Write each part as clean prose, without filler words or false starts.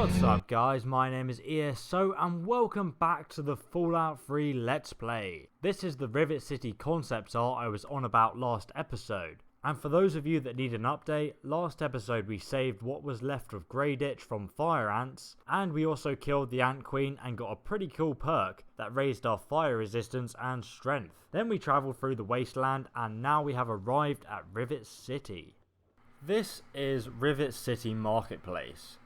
What's up guys, my name is ESO and welcome back to the Fallout 3 Let's Play. This is the Rivet City concept art I was on about last episode. And for those of you that need an update, last episode we saved what was left of Grey Ditch from fire ants, and we also killed the Ant Queen and got a pretty cool perk that raised our fire resistance and strength. Then we travelled through the wasteland and now we have arrived at Rivet City. This is Rivet City Marketplace.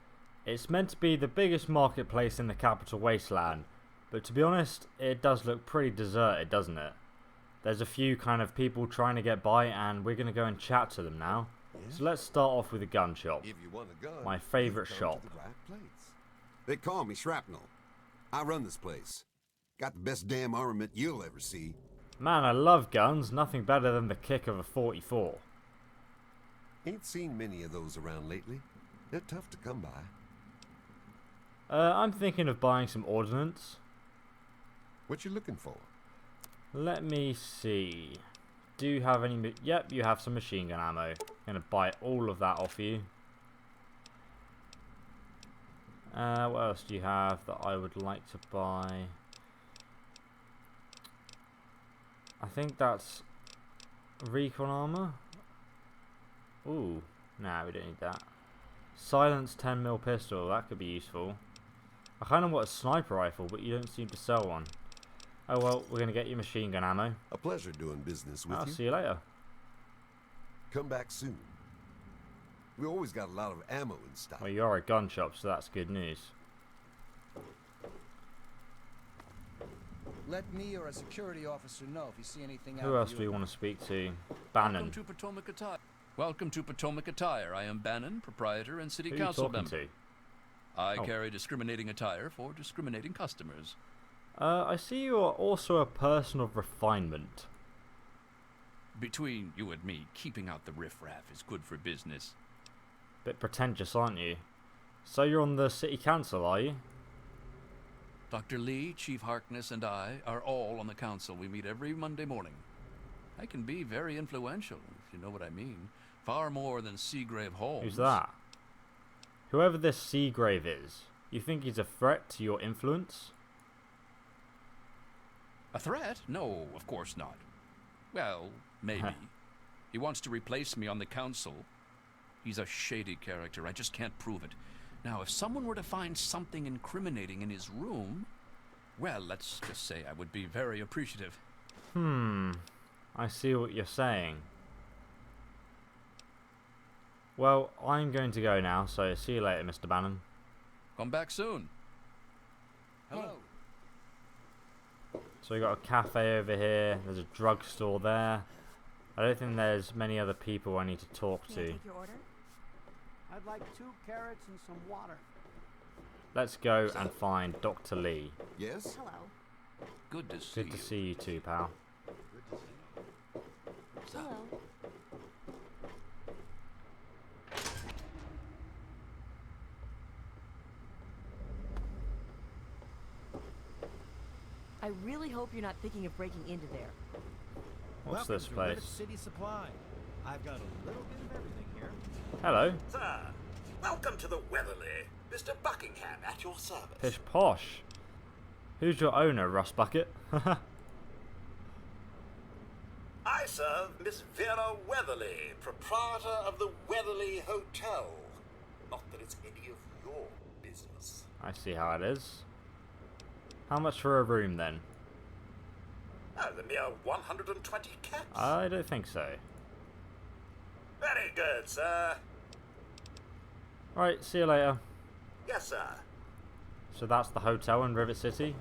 It's meant to be the biggest marketplace in the capital wasteland, but to be honest, it does look pretty deserted, doesn't it? There's a few kind of people trying to get by and we're going to go and chat to them now. So let's start off with a gun shop. If you want a gun, my favourite shop. the right place. They call me Shrapnel. I run this place. Got the best damn armament you'll ever see. Man, I love guns. Nothing better than the kick of a 44. Ain't seen many of those around lately. They're tough to come by. I'm thinking of buying some ordnance. What you looking for? Let me see. Do you have any... Yep, you have some machine gun ammo. I'm going to buy all of that off you. What else do you have that I would like to buy? I think that's recon armor. Ooh, nah, we don't need that. Silence 10mm pistol, that could be useful. I kind of want a sniper rifle, but you don't seem to sell one. Oh well, we're going to get you machine gun ammo. A pleasure doing business with you. I'll see you later. Come back soon. We always got a lot of ammo in stock. Well, you are a gun shop, so that's good news. Let me or a security officer know if you see anything out. Who else do we want to speak to? Bannon. Welcome to Potomac Attire. Welcome to Potomac Attire. I am Bannon, proprietor and city Who are you council talking member. to? I carry discriminating attire for discriminating customers. I see you are also a person of refinement. Between you and me, keeping out the riffraff is good for business. Bit pretentious, aren't you? So you're on the city council, are you? Dr. Lee, Chief Harkness, and I are all on the council. We meet every Monday morning. I can be very influential, if you know what I mean. Far more than Seagrave Holmes. Who's that? Whoever this Seagrave is, you think he's a threat to your influence? A threat? No, of course not. Well, maybe. He wants to replace me on the council. He's a shady character. I just can't prove it. Now, if someone were to find something incriminating in his room, well, let's just say I would be very appreciative. I see what you're saying. Well, I'm going to go now, so see you later, Mr. Bannon. Come back soon. Hello. So we got a cafe over here, there's a drugstore there. I don't think there's many other people I need to talk Can I to. take your order? I'd like 2 carrots and some water. Let's go and find Dr. Lee. Yes? Hello. Good to see Good you. to see you too, pal. Hello. I really hope you're not thinking of breaking into there. What's Welcome this to Rivet place? City Supply. I've got a little bit of everything here. Hello. Sir, welcome to the Weatherly. Mr. Buckingham at your service. Pish posh. Who's your owner, Russ Bucket? I serve Miss Vera Weatherly, proprietor of the Weatherly Hotel. Not that it's any of your business. I see how it is. How much for a room then? Oh, the mere 120 caps. I don't think so. Very good, sir. Right, see you later. Yes, sir. So that's the hotel in Rivet City.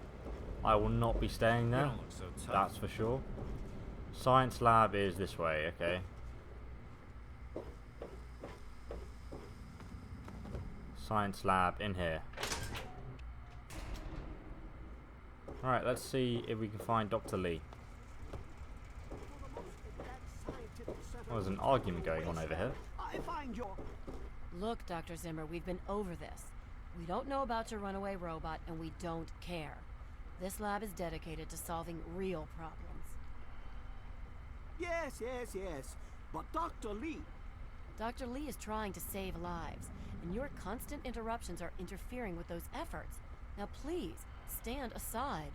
I will not be staying You there. don't look so tough. That's for sure. Science lab is this way, okay. Science lab in here. Alright, let's see if we can find Dr. Lee. There's an argument going on over here. I find your... Look, Dr. Zimmer, we've been over this. We don't know about your runaway robot, and we don't care. This lab is dedicated to solving real problems. Yes. But Dr. Lee, Dr. Lee is trying to save lives, and your constant interruptions are interfering with those efforts. Now please, stand aside.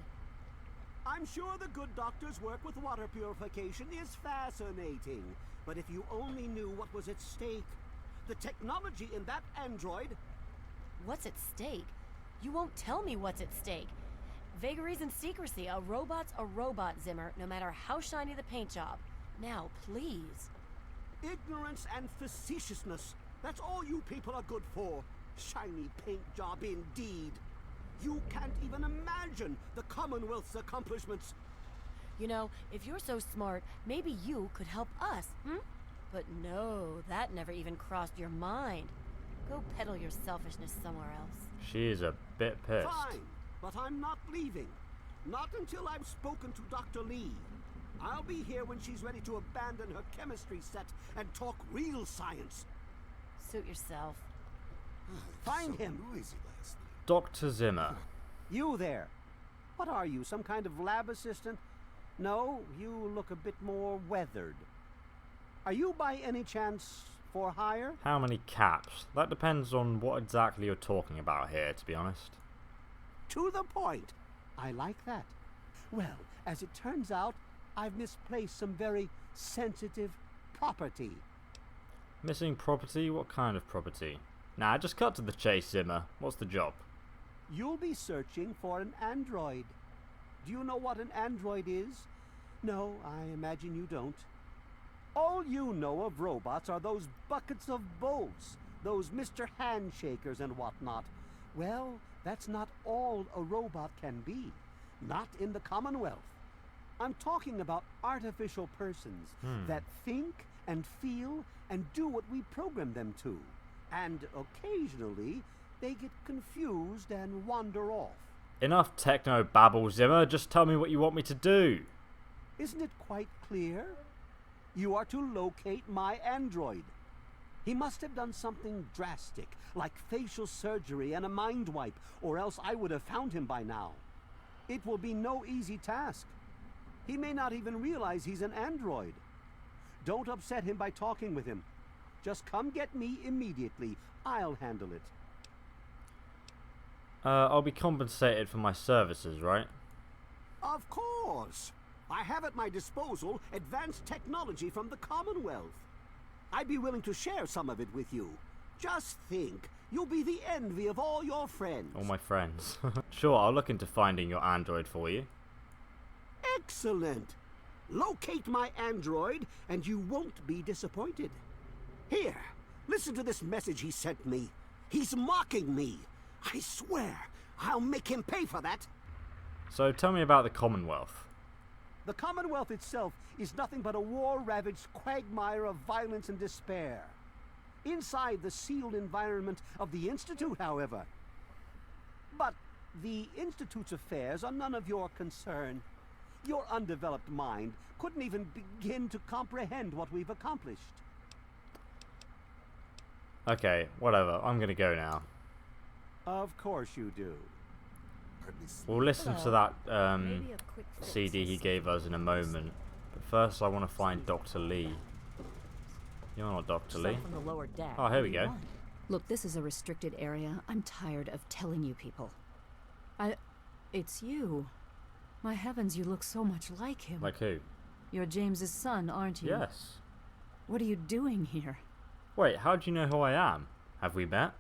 I'm sure the good doctor's work with water purification is fascinating. But if you only knew what was at stake. The technology in that android... What's at stake? You won't tell me what's at stake. Vagaries and secrecy. A robot's a robot, Zimmer, no matter how shiny the paint job. Now, please. Ignorance and facetiousness. That's all you people are good for. Shiny paint job indeed. You can't even imagine the Commonwealth's accomplishments. You know, if you're so smart, maybe you could help us, But no, that never even crossed your mind. Go peddle your selfishness somewhere else. She is a bit pissed. Fine, but I'm not leaving. Not until I've spoken to Dr. Lee. I'll be here when she's ready to abandon her chemistry set and talk real science. Suit yourself. Find So him. noisy last night. Dr. Zimmer. You there. What are you, some kind of lab assistant? No, you look a bit more weathered. Are you by any chance for hire? How many caps? That depends on what exactly you're talking about here, to be honest. To the point. I like that. Well, as it turns out, I've misplaced some very sensitive property. Missing property? What kind of property? Nah, just cut to the chase, Zimmer. What's the job? You'll be searching for an android. Do you know what an android is? No, I imagine you don't. All you know of robots are those buckets of bolts, those Mr. Handshakers and whatnot. Well, that's not all a robot can be. Not in the Commonwealth. I'm talking about artificial persons that think and feel and do what we program them to. And occasionally, they get confused and wander off. Enough techno babble, Zimmer. Just tell me what you want me to do. Isn't it quite clear? You are to locate my android. He must have done something drastic, like facial surgery and a mind wipe, or else I would have found him by now. It will be no easy task. He may not even realize he's an android. Don't upset him by talking with him. Just come get me immediately. I'll handle it. I'll be compensated for my services, right? Of course. I have at my disposal advanced technology from the Commonwealth. I'd be willing to share some of it with you. Just think, you'll be the envy of all your friends. All my friends. Sure, I'll look into finding your android for you. Excellent. Locate my android and you won't be disappointed. Here, listen to this message he sent me. He's mocking me. I swear, I'll make him pay for that. So tell me about the Commonwealth. The Commonwealth itself is nothing but a war-ravaged quagmire of violence and despair. Inside the sealed environment of the Institute, however. But the Institute's affairs are none of your concern. Your undeveloped mind couldn't even begin to comprehend what we've accomplished. Okay, whatever. I'm gonna go now. Of course you do. Hardly sleep. We'll listen to that Maybe a quick fix CD he gave us in a moment. But first I want to find Dr. Lee. You're not Dr. Lee. from the lower deck. Oh, here we go. Look, this is a restricted area. I'm tired of telling you people. It's you. My heavens, you look so much like him. Like who? You're James's son, aren't you? Yes. What are you doing here? Wait, how do you know who I am? Have we met?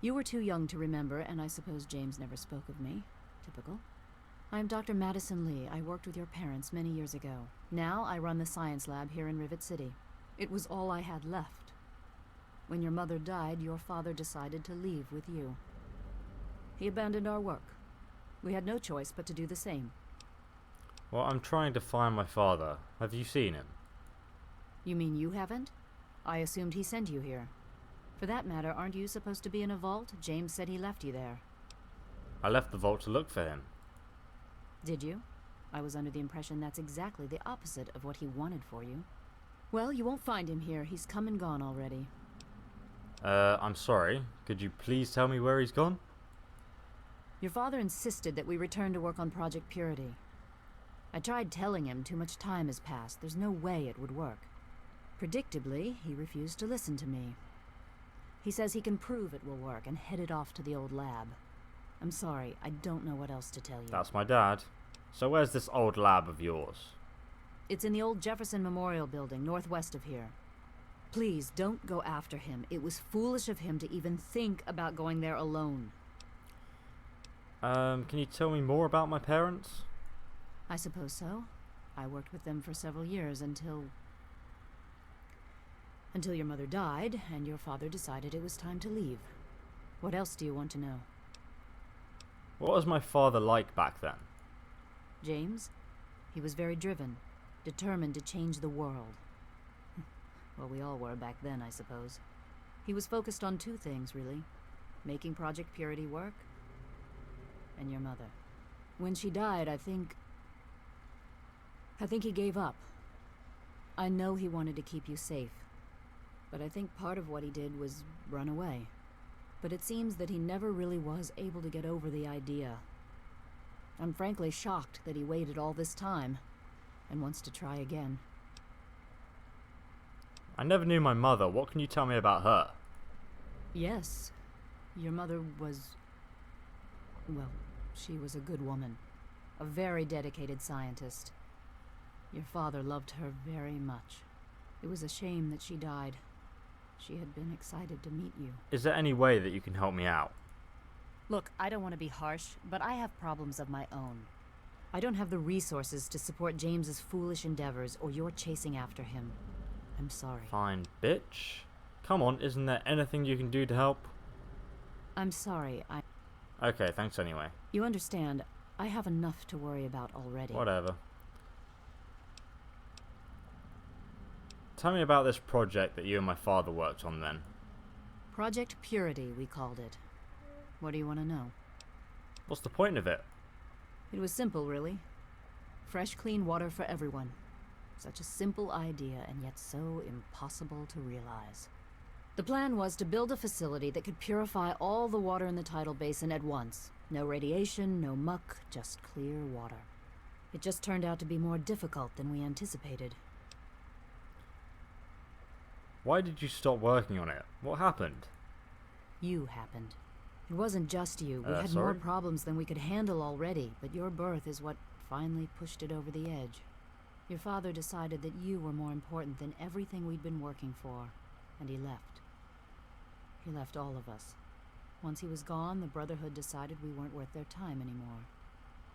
You were too young to remember, and I suppose James never spoke of me. Typical. I'm Dr. Madison Lee. I worked with your parents many years ago. Now I run the science lab here in Rivet City. It was all I had left. When your mother died, your father decided to leave with you. He abandoned our work. We had no choice but to do the same. Well, I'm trying to find my father. Have you seen him? You mean you haven't? I assumed he sent you here. For that matter, aren't you supposed to be in a vault? James said he left you there. I left the vault to look for him. Did you? I was under the impression that's exactly the opposite of what he wanted for you. Well, you won't find him here. He's come and gone already. I'm sorry. Could you please tell me where he's gone? Your father insisted that we return to work on Project Purity. I tried telling him too much time has passed. There's no way it would work. Predictably, he refused to listen to me. He says he can prove it will work and headed off to the old lab. I'm sorry, I don't know what else to tell you. That's my dad. So where's this old lab of yours? It's in the old Jefferson Memorial Building, northwest of here. Please, don't go after him. It was foolish of him to even think about going there alone. Can you tell me more about my parents? I suppose so. I worked with them for several years until your mother died, and your father decided it was time to leave. What else do you want to know? What was my father like back then? James? He was very driven, determined to change the world. Well, we all were back then, I suppose. He was focused on two things, really. Making Project Purity work, and your mother. When she died, I think he gave up. I know he wanted to keep you safe, but I think part of what he did was run away. But it seems that he never really was able to get over the idea. I'm frankly shocked that he waited all this time and wants to try again. I never knew my mother. What can you tell me about her? Yes, your mother was... well, she was a good woman. A very dedicated scientist. Your father loved her very much. It was a shame that she died. She had been excited to meet you. Is there any way that you can help me out? Look, I don't want to be harsh, but I have problems of my own. I don't have the resources to support James's foolish endeavors, or you're chasing after him. I'm sorry. Fine, bitch. Come on, isn't there anything you can do to help? I'm sorry, Okay, thanks anyway. You understand, I have enough to worry about already. Whatever. Tell me about this project that you and my father worked on then. Project Purity, we called it. What do you want to know? What's the point of it? It was simple, really. Fresh, clean water for everyone. Such a simple idea, and yet so impossible to realize. The plan was to build a facility that could purify all the water in the tidal basin at once. No radiation, no muck, just clear water. It just turned out to be more difficult than we anticipated. Why did you stop working on it? What happened? You happened. It wasn't just you. We had sorry? more problems than we could handle already, but your birth is what finally pushed it over the edge. Your father decided that you were more important than everything we'd been working for, and he left. He left all of us. Once he was gone, the Brotherhood decided we weren't worth their time anymore.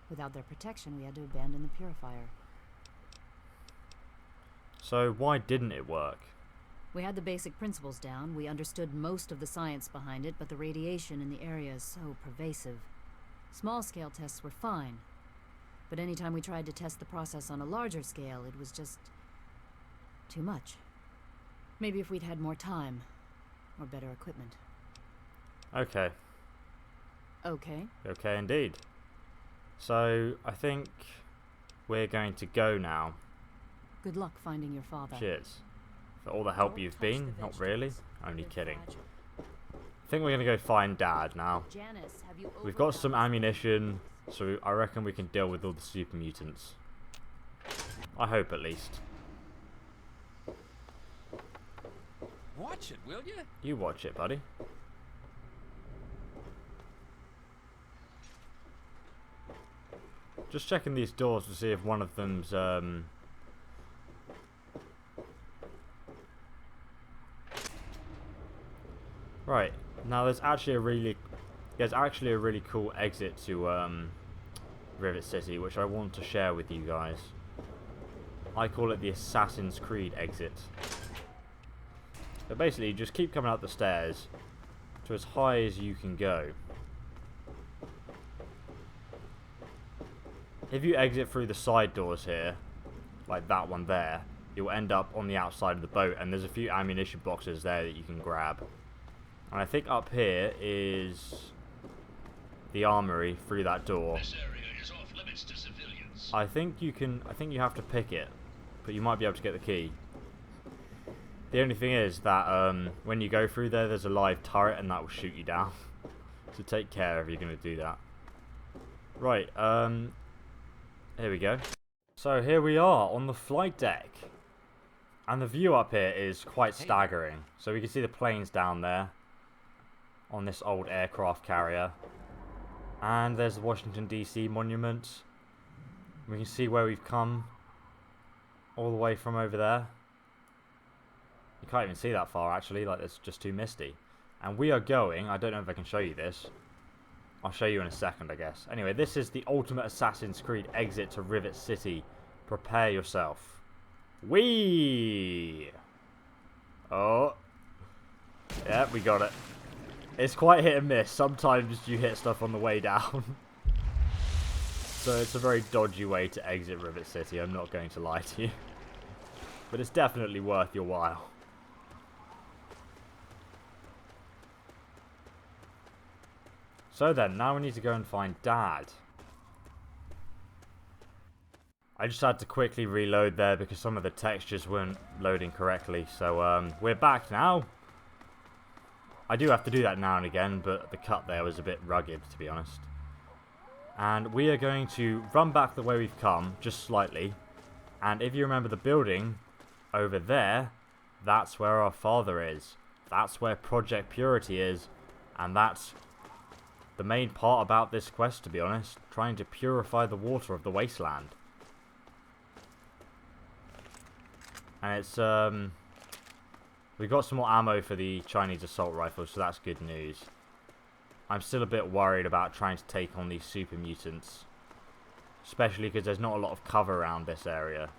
Without their protection, we had to abandon the purifier. So why didn't it work? We had the basic principles down, we understood most of the science behind it, but the radiation in the area is so pervasive. Small-scale tests were fine, but anytime we tried to test the process on a larger scale, it was just... too much. Maybe if we'd had more time, or better equipment. Okay. Okay. Okay indeed. So, I think we're going to go now. Good luck finding your father. Cheers. For all the help you've been, not really. Only kidding. I think we're going to go find Dad now. Janice, have you We've got some ammunition, so I reckon we can deal with all the super mutants. I hope at least. Watch it, will you? You watch it, buddy. Just checking these doors to see if one of them's right. Now there's actually a really cool exit to Rivet City, which I want to share with you guys. I call it the Assassin's Creed exit. But basically, you just keep coming up the stairs to as high as you can go. If you exit through the side doors here, like that one there, you'll end up on the outside of the boat, and there's a few ammunition boxes there that you can grab. And I think up here is the armory through that door. This area is off limits to civilians. I think you have to pick it, but you might be able to get the key. The only thing is that when you go through there, there's a live turret and that will shoot you down. So take care if you're going to do that. Right, here we go. So here we are on the flight deck. And the view up here is quite staggering. So we can see the planes down there on this old aircraft carrier. And there's the Washington DC monument. We can see where we've come all the way from over there. You can't even see that far actually, like it's just too misty. And we are going, I don't know if I can show you this. I'll show you in a second, I guess. Anyway, this is the ultimate Assassin's Creed exit to Rivet City. Prepare yourself. Whee! Oh. Yeah, we got it. It's quite hit and miss. Sometimes you hit stuff on the way down. So it's a very dodgy way to exit Rivet City, I'm not going to lie to you. But it's definitely worth your while. So then, now we need to go and find Dad. I just had to quickly reload there because some of the textures weren't loading correctly. So we're back now. I do have to do that now and again, but the cut there was a bit rugged, to be honest. And we are going to run back the way we've come, just slightly. And if you remember the building over there, that's where our father is. That's where Project Purity is. And that's the main part about this quest, to be honest. Trying to purify the water of the wasteland. And it's, we got some more ammo for the Chinese assault rifle, so that's good news. I'm still a bit worried about trying to take on these super mutants. Especially because there's not a lot of cover around this area.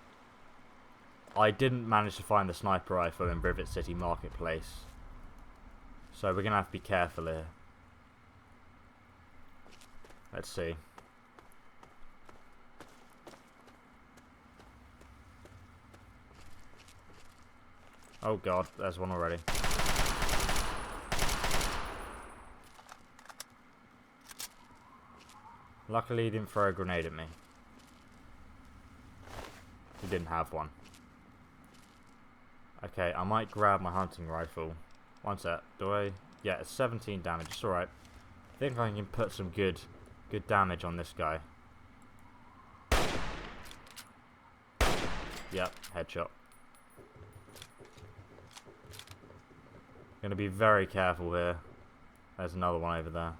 I didn't manage to find the sniper rifle in Rivet City Marketplace. So we're going to have to be careful here. Let's see. Oh god, there's one already. Luckily he didn't throw a grenade at me. He didn't have one. Okay, I might grab my hunting rifle. One sec, do I? Yeah, it's 17 damage, it's alright. I think I can put some good damage on this guy. Yep, headshot. Gonna be very careful here. There's another one over there.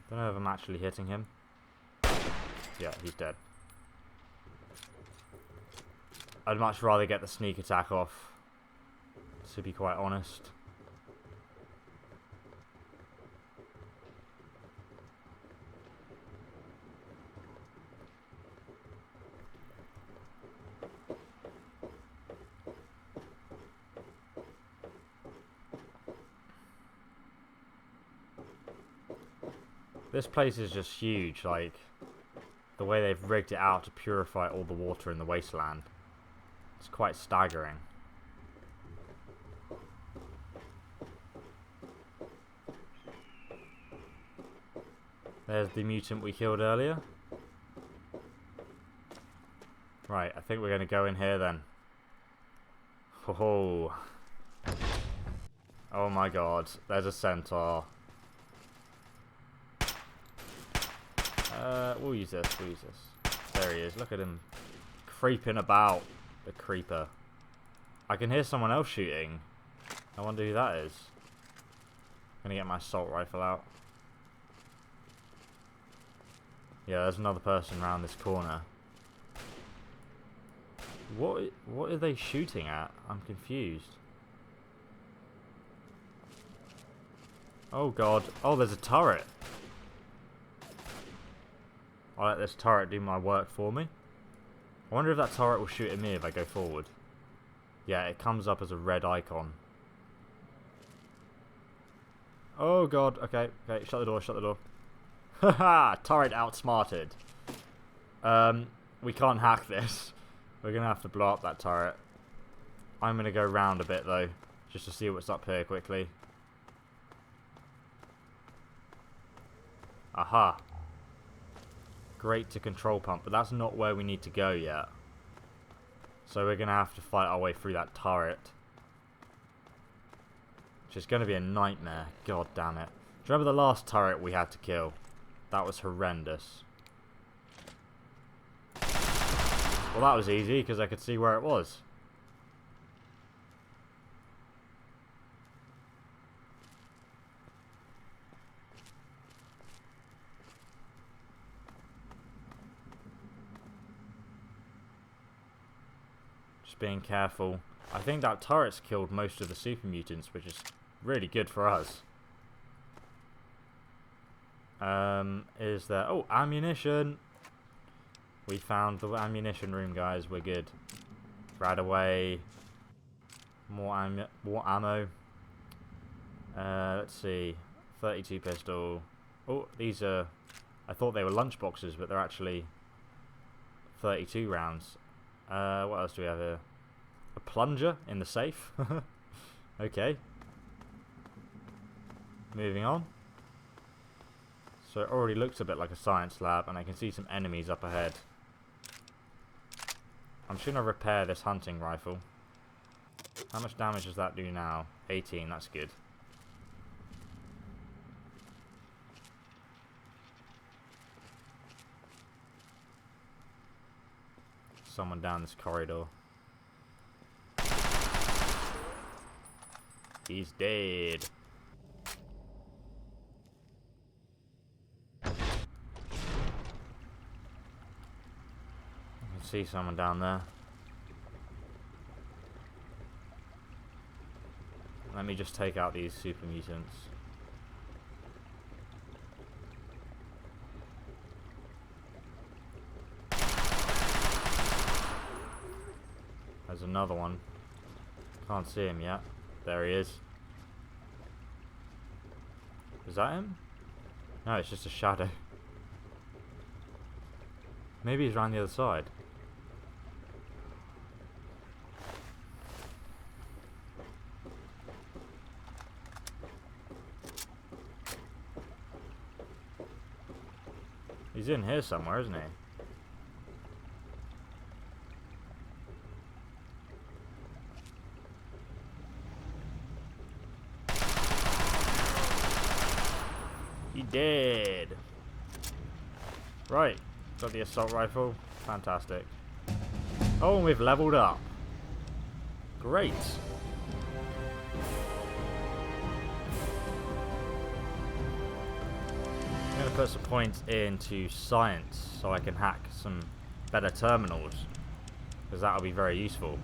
Don't know if I'm actually hitting him. Yeah, he's dead. I'd much rather get the sneak attack off, to be quite honest. This place is just huge, like, the way they've rigged it out to purify all the water in the wasteland. It's quite staggering. There's the mutant we killed earlier. Right, I think we're going to go in here then. Oh, oh my god, there's a centaur. We'll use this, There he is, look at him creeping about, the creeper. I can hear someone else shooting. I wonder who that is. I'm gonna get my assault rifle out. Yeah, there's another person around this corner. What are they shooting at? I'm confused. Oh god. Oh, there's a turret. I'll let this turret do my work for me. I wonder if that turret will shoot at me if I go forward. Yeah, it comes up as a red icon. Oh god, okay, shut the door. Haha, turret outsmarted. We can't hack this. We're gonna have to blow up that turret. I'm gonna go round a bit though, just to see what's up here quickly. Aha. Great to control pump, but that's not where we need to go yet. So we're going to have to fight our way through that turret. Which is going to be a nightmare. God damn it. Do you remember the last turret we had to kill? That was horrendous. Well, that was easy because I could see where it was. Just being careful. I think that turret's killed most of the super mutants, which is really good for us. Is there... Oh, ammunition! We found the ammunition room, guys. We're good. Right away. More ammo. Let's see. 32 pistol. Oh, these are... I thought they were lunch boxes, but they're actually 32 rounds. What else do we have here? A plunger in the safe. Okay. Moving on. So it already looks a bit like a science lab, and I can see some enemies up ahead. I'm just going to repair this hunting rifle. How much damage does that do now? 18, that's good. Someone down this corridor. He's dead. I can see someone down there. Let me just take out these super mutants. There's another one. Can't see him yet. There he is. Is that him? No, it's just a shadow. Maybe he's around the other side. He's in here somewhere, isn't he? He dead. Right, got the assault rifle. Fantastic. Oh, and we've leveled up. Great. I'm going to put some points into science so I can hack some better terminals, because that'll be very useful.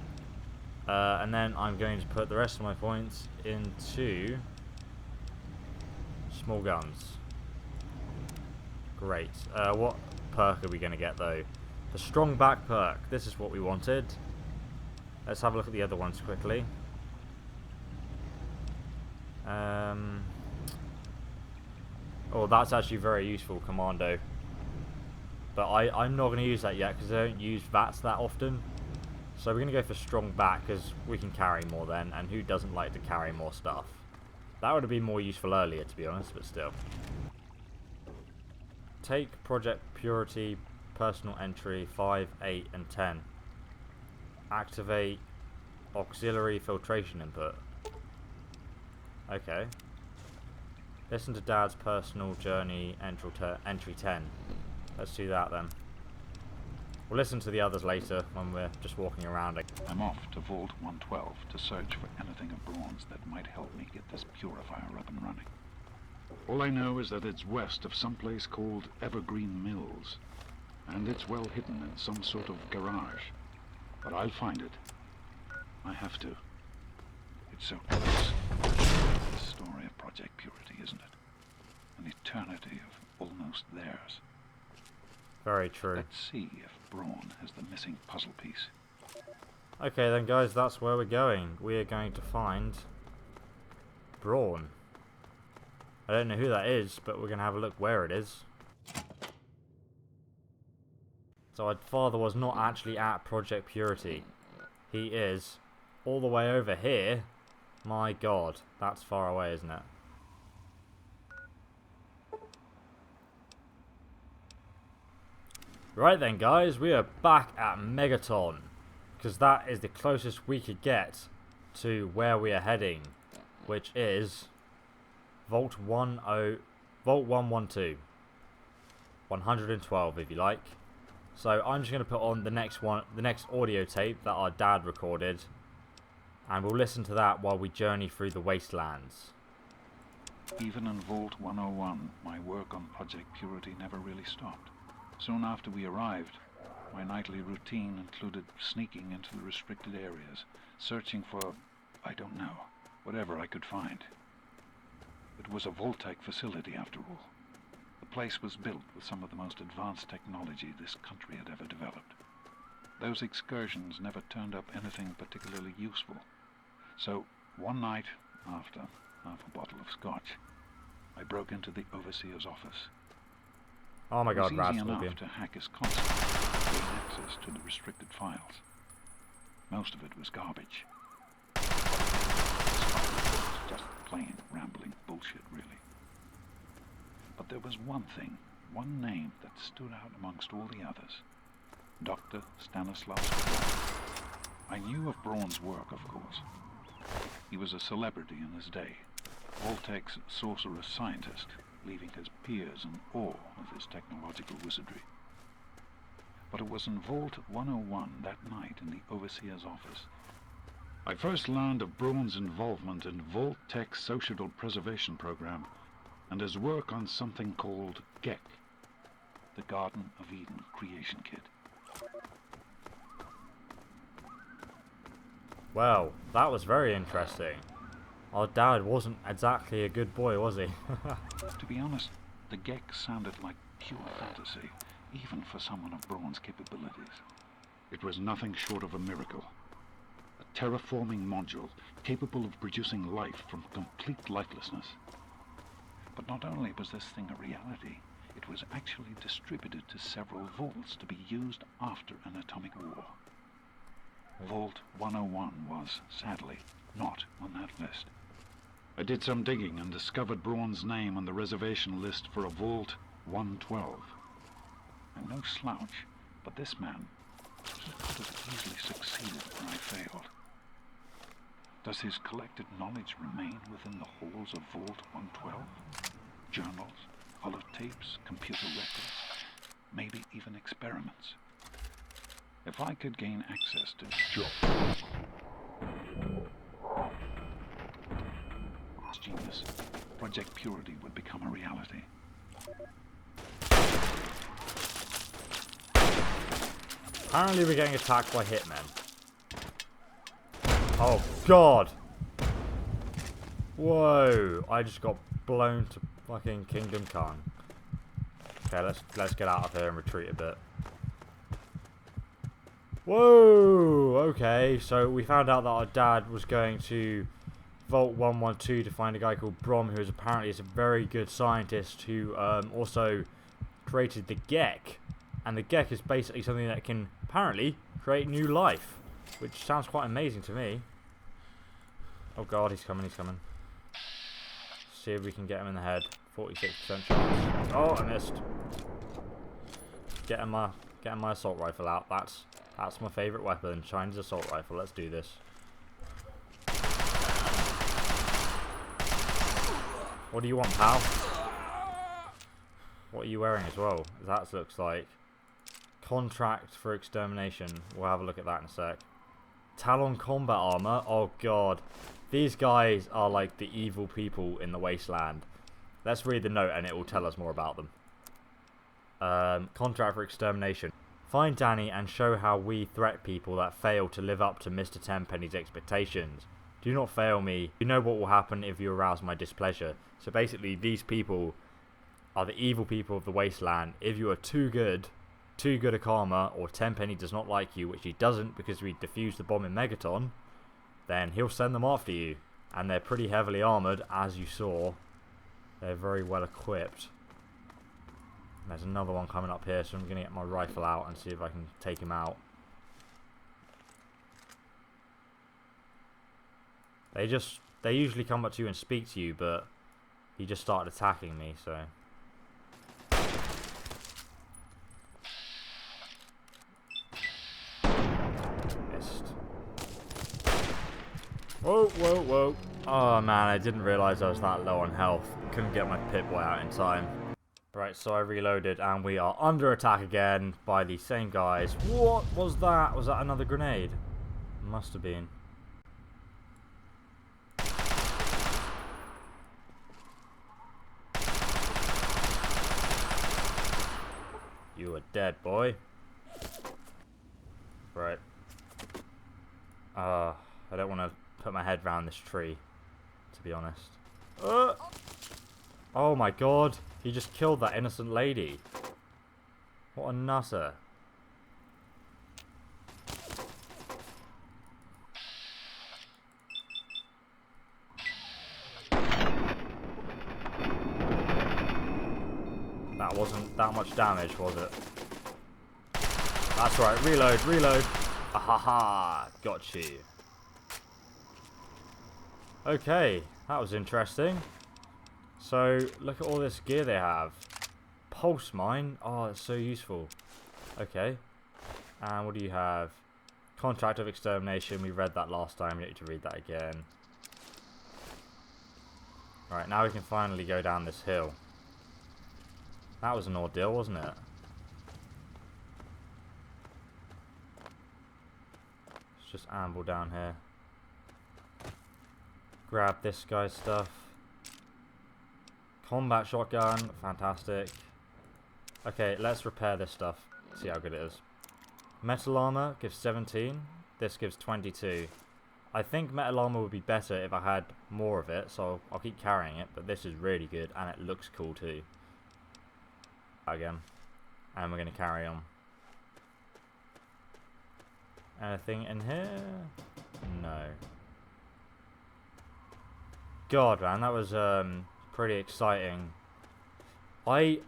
And then I'm going to put the rest of my points into small guns. Great. What perk are we going to get though? The strong back perk. This is what we wanted. Let's have a look at the other ones quickly. Oh, that's actually very useful, Commando. But I'm not going to use that yet because I don't use VATs that often. So we're going to go for strong back because we can carry more then. And who doesn't like to carry more stuff? That would have been more useful earlier, to be honest, but still. Take Project Purity, Personal Entry, 5, 8, and 10. Activate Auxiliary Filtration Input. Okay. Listen to Dad's Personal Journey, Entry 10. Let's do that then. We'll listen to the others later when we're just walking around. I'm off to Vault 112 to search for anything of bronze that might help me get this purifier up and running. All I know is that it's west of some place called Evergreen Mills, and it's well hidden in some sort of garage. But I'll find it. I have to. It's so close. The story of Project Purity, isn't it? An eternity of almost theirs. Very true. Let's see if Braun has the missing puzzle piece. Okay then guys, that's where we're going. We are going to find Braun. I don't know who that is, but we're going to have a look where it is. So my father was not actually at Project Purity. He is all the way over here. My god, that's far away, isn't it? Right then guys, we are back at Megaton, because that is the closest we could get to where we are heading, which is Vault 112, 112 if you like. So I'm just going to put on the next audio tape that our dad recorded, and we'll listen to that while we journey through the wastelands. Even in Vault 101, my work on Project Purity never really stopped. Soon after we arrived, my nightly routine included sneaking into the restricted areas, searching for, I don't know, whatever I could find. It was a Vault-Tec facility after all. The place was built with some of the most advanced technology this country had ever developed. Those excursions never turned up anything particularly useful. So, one night, after half a bottle of scotch, I broke into the overseer's office. Oh my God, it was easy enough to hack his console and gain access to the restricted files. Most of it was garbage. Just plain rambling bullshit, really. But there was one thing, one name that stood out amongst all the others. Dr. Stanislaus Braun. I knew of Braun's work, of course. He was a celebrity in his day, Vault-Tec's sorcerous scientist, leaving his peers in awe of his technological wizardry. But it was in Vault 101 that night in the Overseer's office I first learned of Braun's involvement in Vault-Tec's Social Preservation Program and his work on something called GEC, the Garden of Eden Creation Kit. Well, that was very interesting. Our dad wasn't exactly a good boy, was he? To be honest, the GEC sounded like pure fantasy, even for someone of Braun's capabilities. It was nothing short of a miracle. A terraforming module capable of producing life from complete lifelessness. But not only was this thing a reality, it was actually distributed to several vaults to be used after an atomic war. Vault 101 was, sadly, not on that list. I did some digging and discovered Braun's name on the reservation list for a Vault 112. I'm no slouch, but this man, he could have easily succeeded where I failed. Does his collected knowledge remain within the halls of Vault 112? Journals, holotapes, computer records, maybe even experiments. If I could gain access to his genius, Project Purity would become a reality. Apparently we're getting attacked by hitmen. Oh God! Whoa! I just got blown to fucking Kingdom Come. Okay, let's get out of here and retreat a bit. Whoa! Okay, so we found out that our dad was going to Vault 112 to find a guy called Brom, who is apparently a very good scientist who also created the GEC. And the GEC is basically something that can apparently create new life, which sounds quite amazing to me. Oh God, he's coming, he's coming. See if we can get him in the head. 46% chance. Oh, I missed. Getting my assault rifle out. That's my favourite weapon, Chinese assault rifle. Let's do this. What do you want, pal? What are you wearing as well? That looks like contract for extermination. We'll have a look at that in a sec. Talon combat armor. Oh God, these guys are like the evil people in the wasteland. Let's read the note and it will tell us more about them. Contract for extermination. Find Danny and show how we threat people that fail to live up to Mr. Tenpenny's expectations. Do not fail me. You know what will happen if you arouse my displeasure. So basically, these people are the evil people of the wasteland. If you are too good a karma, or Tenpenny does not like you, which he doesn't because we defused the bomb in Megaton, then he'll send them after you. And they're pretty heavily armoured, as you saw. They're very well equipped. There's another one coming up here, so I'm going to get my rifle out and see if I can take him out. They usually come up to you and speak to you, but he just started attacking me, so. Missed. Whoa, whoa, whoa. Oh man, I didn't realise I was that low on health. Couldn't get my Pip-Boy out in time. Right, so I reloaded and we are under attack again by the same guys. What was that? Was that another grenade? Must have been. You are dead, boy. Right. I don't want to put my head round this tree, to be honest. Oh my god. He just killed that innocent lady. What a nutter. That wasn't that much damage, was it? That's right. Reload, reload. Ahaha. Got you. Okay. That was interesting. So, look at all this gear they have. Pulse mine. Oh, that's so useful. Okay. And what do you have? Contract of extermination. We read that last time. We need to read that again. Right, now we can finally go down this hill. That was an ordeal, wasn't it? Let's just amble down here. Grab this guy's stuff. Combat shotgun, fantastic. Okay, let's repair this stuff. See how good it is. Metal armor gives 17. This gives 22. I think metal armor would be better if I had more of it, so I'll keep carrying it. But this is really good, and it looks cool too. Again, and we're going to carry on. Anything in here? No. God, man, that was pretty exciting. I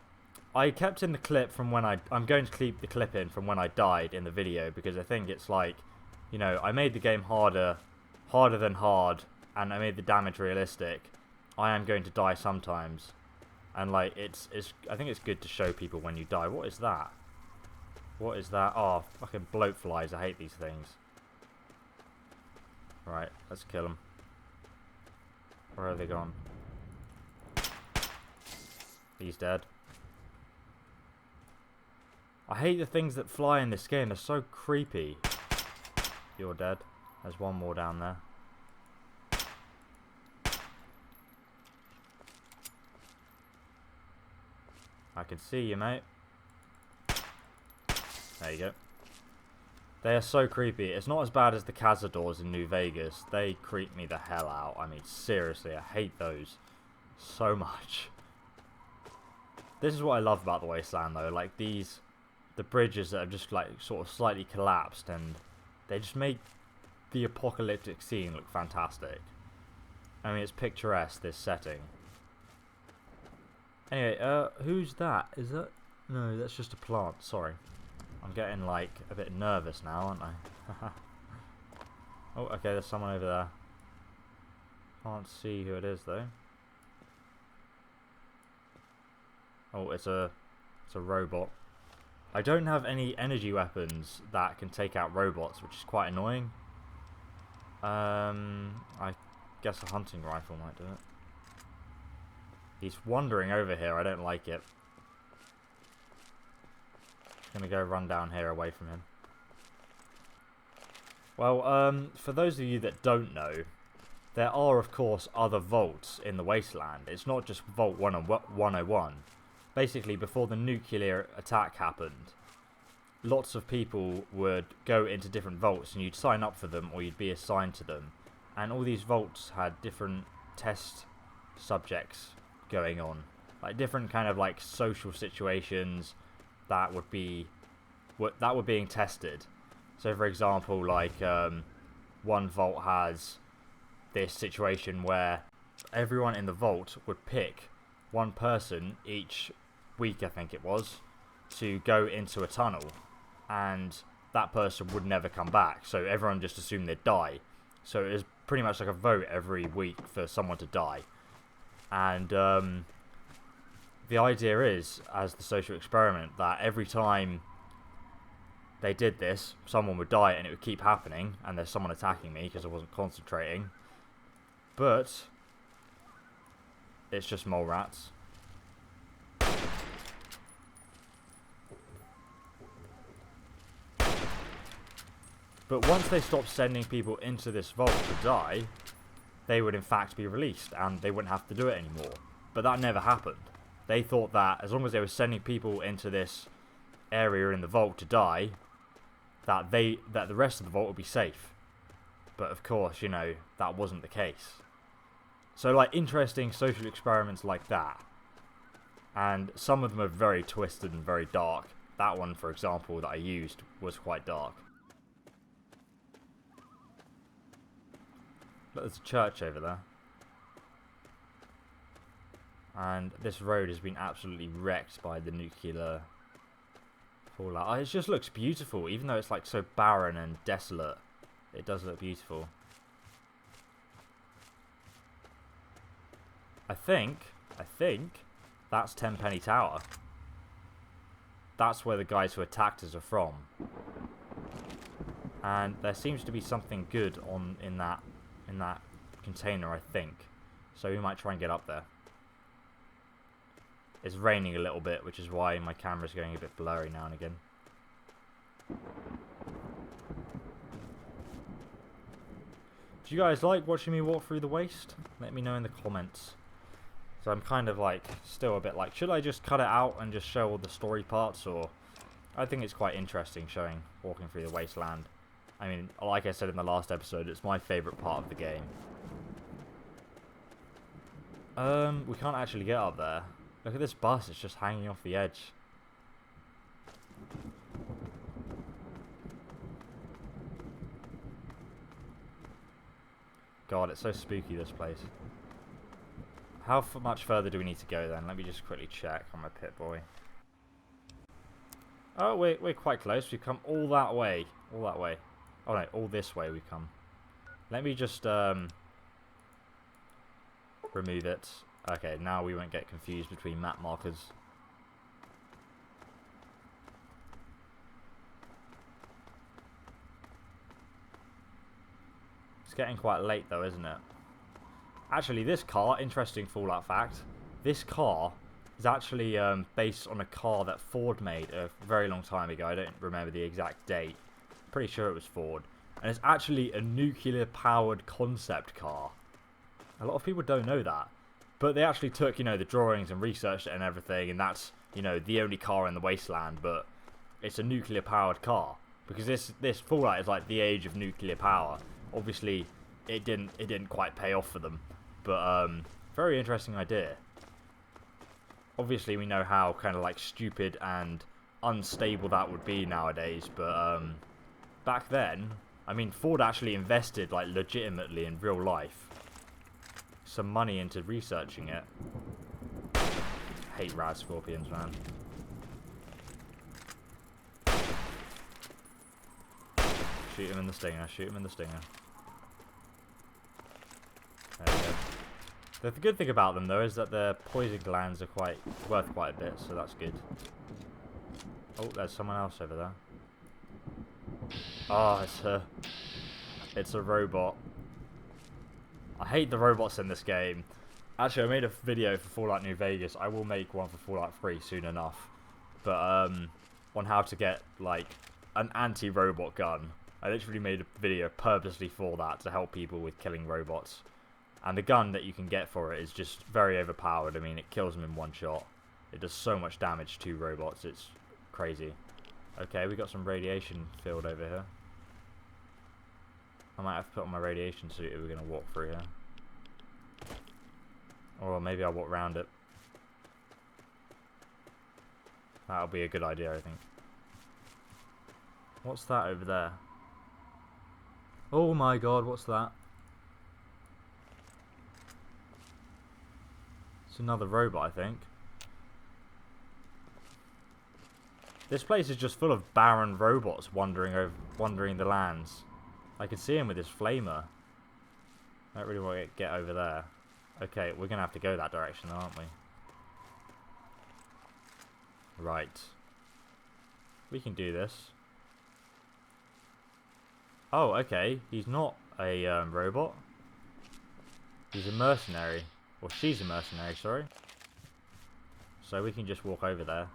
kept in the clip from when I'm going to keep the clip in from when I died in the video, because I think it's like, you know, I made the game harder than hard, and I made the damage realistic. I am going to die sometimes, and like I think it's good to show people when you die. What is that? What is that? Oh, fucking bloat flies. I hate these things. Right, let's kill them. Where are they gone? He's dead. I hate the things that fly in this game. They're so creepy. You're dead. There's one more down there. I can see you, mate. There you go. They are so creepy. It's not as bad as the cazadors in New Vegas. They creep me the hell out. I mean, seriously, I hate those so much. This is what I love about the Wasteland, though. Like, the bridges that have just, like, sort of slightly collapsed, and they just make the apocalyptic scene look fantastic. I mean, it's picturesque, this setting. Anyway, who's that? Is that... No, that's just a plant. Sorry. I'm getting, like, a bit nervous now, aren't I? Oh, okay, there's someone over there. Can't see who it is, though. Oh, it's a robot. I don't have any energy weapons that can take out robots, which is quite annoying. I guess a hunting rifle might do it. He's wandering over here. I don't like it. Gonna go run down here away from him. Well, for those of you that don't know, there are of course other vaults in the Wasteland. It's not just Vault 101. Basically, before the nuclear attack happened, lots of people would go into different vaults, and you'd sign up for them or you'd be assigned to them. And all these vaults had different test subjects going on, like different kind of like social situations that were being tested. So for example, like one vault has this situation where everyone in the vault would pick one person each week, I think it was, to go into a tunnel, and that person would never come back, so everyone just assumed they'd die. So it was pretty much like a vote every week for someone to die. And the idea is, as the social experiment, that every time they did this, someone would die, and it would keep happening, and there's someone attacking me because I wasn't concentrating. But it's just mole rats. But once they stopped sending people into this vault to die, they would in fact be released and they wouldn't have to do it anymore. But that never happened. They thought that as long as they were sending people into this area in the vault to die, that the rest of the vault would be safe. But of course, you know, that wasn't the case. So like interesting social experiments like that. And some of them are very twisted and very dark. That one, for example, that I used was quite dark. Look, there's a church over there. And this road has been absolutely wrecked by the nuclear fallout. Oh, it just looks beautiful, even though it's like so barren and desolate. It does look beautiful. I think that's Tenpenny Tower. That's where the guys who attacked us are from. And there seems to be something good in that container, I think. So we might try and get up there. It's raining a little bit, which is why my camera's going a bit blurry now and again. Do you guys like watching me walk through the waste? Let me know in the comments. So I'm kind of like, still a bit like, should I just cut it out and just show all the story parts, or... I think it's quite interesting showing walking through the wasteland. I mean, like I said in the last episode, it's my favourite part of the game. We can't actually get up there. Look at this bus, it's just hanging off the edge. God, it's so spooky, this place. How much further do we need to go then? Let me just quickly check on my Pip-Boy. Oh, we're quite close. We've come all that way. All that way. Oh no, all this way we've come. Let me just remove it. Okay, now we won't get confused between map markers. It's getting quite late though, isn't it? Actually, this car, interesting Fallout fact, this car is actually based on a car that Ford made a very long time ago. I don't remember the exact date. Pretty sure it was Ford. And it's actually a nuclear-powered concept car. A lot of people don't know that. But they actually took, you know, the drawings and researched it and everything, and that's, you know, the only car in the wasteland, but it's a nuclear-powered car. Because this Fallout is like the age of nuclear power. Obviously, it didn't quite pay off for them. But, very interesting idea. Obviously, we know how kind of like stupid and unstable that would be nowadays, but back then, I mean, Ford actually invested like legitimately in real life some money into researching it. I hate rad scorpions, man. Shoot him in the stinger, shoot him in the stinger. There we go. The good thing about them though is that their poison glands are worth quite a bit, so that's good. Oh, there's someone else over there. Oh, it's a robot. I hate the robots in this game. Actually, I made a video for Fallout New Vegas. I will make one for Fallout 3 soon enough. But on how to get like an anti-robot gun. I literally made a video purposely for that, to help people with killing robots. And the gun that you can get for it is just very overpowered. I mean, it kills them in one shot. It does so much damage to robots, it's crazy. Okay, we got some radiation field over here. I might have to put on my radiation suit if we're going to walk through here. Or maybe I'll walk around it. That'll be a good idea, I think. What's that over there? Oh my god, what's that? It's another robot, I think. This place is just full of barren robots wandering the lands. I can see him with his flamer. I don't really want to get over there. Okay, we're going to have to go that direction, aren't we? Right. We can do this. Oh, okay. He's not a robot. He's a mercenary. Or she's a mercenary, sorry. So we can just walk over there.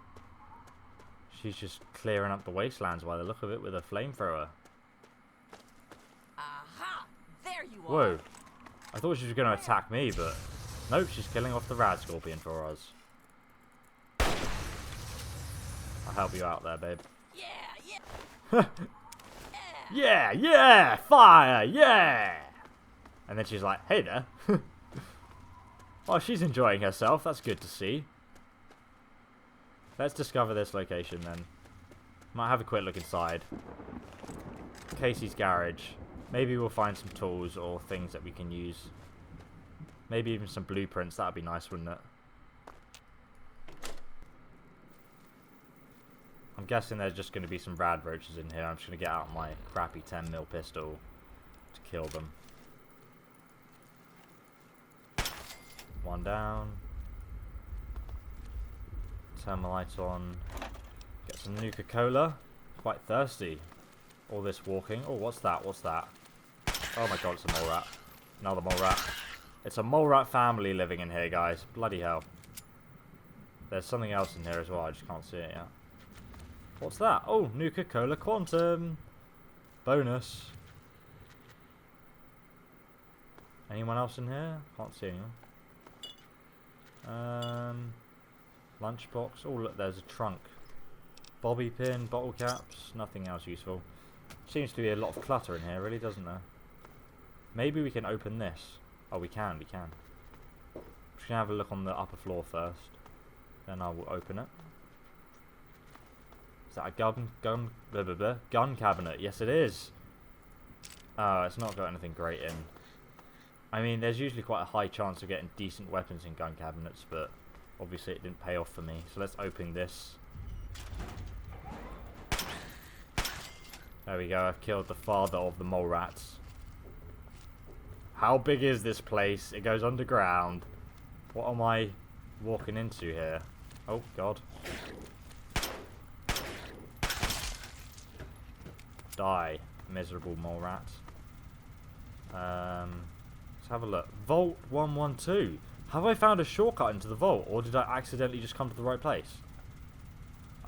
She's just clearing up the wastelands by the look of it with a flamethrower. Whoa. I thought she was going to attack me, but nope, she's killing off the rad scorpion for us. I'll help you out there, babe. Yeah, yeah, fire, yeah! And then she's like, hey there. Oh, she's enjoying herself. That's good to see. Let's discover this location then. Might have a quick look inside. Casey's garage. Maybe we'll find some tools or things that we can use. Maybe even some blueprints. That'd be nice, wouldn't it? I'm guessing there's just going to be some rad roaches in here. I'm just going to get out my crappy 10mm pistol to kill them. One down. Turn my lights on. Get some Nuka-Cola. Quite thirsty. All this walking. Oh, what's that? What's that? Oh my god, it's a mole rat. Another mole rat. It's a mole rat family living in here, guys. Bloody hell. There's something else in here as well. I just can't see it yet. What's that? Oh, Nuka-Cola Quantum. Bonus. Anyone else in here? Can't see anyone. Lunchbox. Oh, look, there's a trunk. Bobby pin, bottle caps. Nothing else useful. Seems to be a lot of clutter in here, really, doesn't there? Maybe we can open this. Oh, we can. Just gonna have a look on the upper floor first. Then I will open it. Is that a gun cabinet? Yes, it is. Oh, it's not got anything great in. I mean, there's usually quite a high chance of getting decent weapons in gun cabinets, but obviously it didn't pay off for me. So let's open this. There we go. I've killed the father of the mole rats. How big is this place? It goes underground. What am I walking into here? Oh, God. Die, miserable mole rat. Let's have a look. Vault 112. Have I found a shortcut into the vault, or did I accidentally just come to the right place?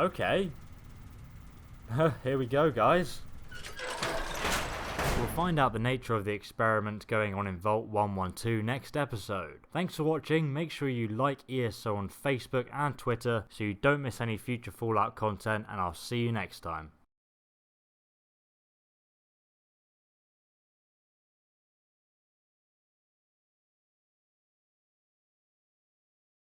Okay. Here we go, guys. We'll find out the nature of the experiment going on in Vault 112 next episode. Thanks for watching. Make sure you like ESO on Facebook and Twitter so you don't miss any future Fallout content, and I'll see you next time.